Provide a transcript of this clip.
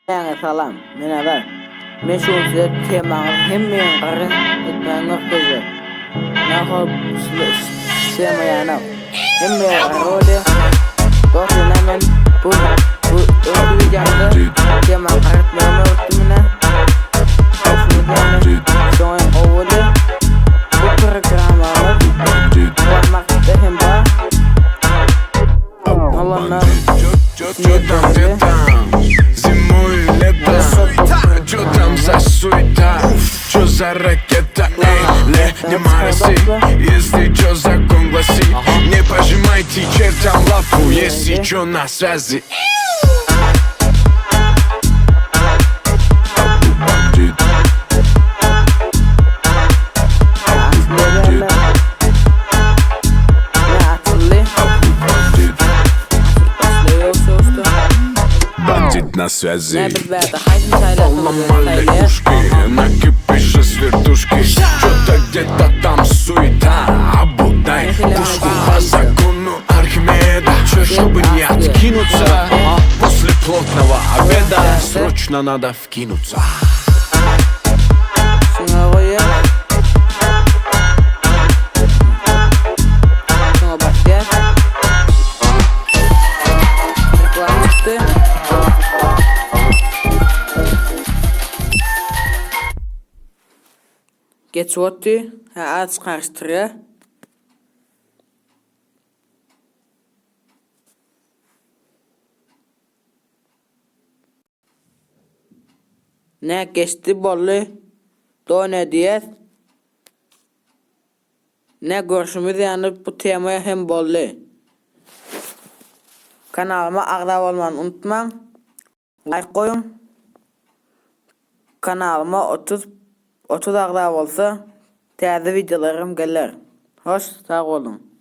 Yani salam, merhaba. Men şu size temamı hemmeyen qarın etmeni qo'ydi. Nahol sevmayanam. Hemmeyen qarode. Do'stuna men bu videoda temamı qaratmamı o'ttimina. So'ng ovuli bu programmamız vaqtda hem bor. Allah'ına Зимой и летом, чё там за суета, чё за ракета, эй, не мараси, если чё закон гласит, не пожимайте чертям лапу, если чё на связи. Бандит на связи. Поломали ушки, накипишь с вертушки. Что-то где-то там суета, обудай пушку по закону Архимеда, чтобы не откинуться. После плотного обеда срочно надо вкинуться. Geçiyordu, aç karıştırıyor. Ne geçti bollu, do ne diyet. Ne görüşümüz yani bu temaya hem bollu. Kanalıma abone olmayı unutmayın. Like koyun. Kanalıma 30 abone olsa taze videolarım gelir. Hoş sağ olun.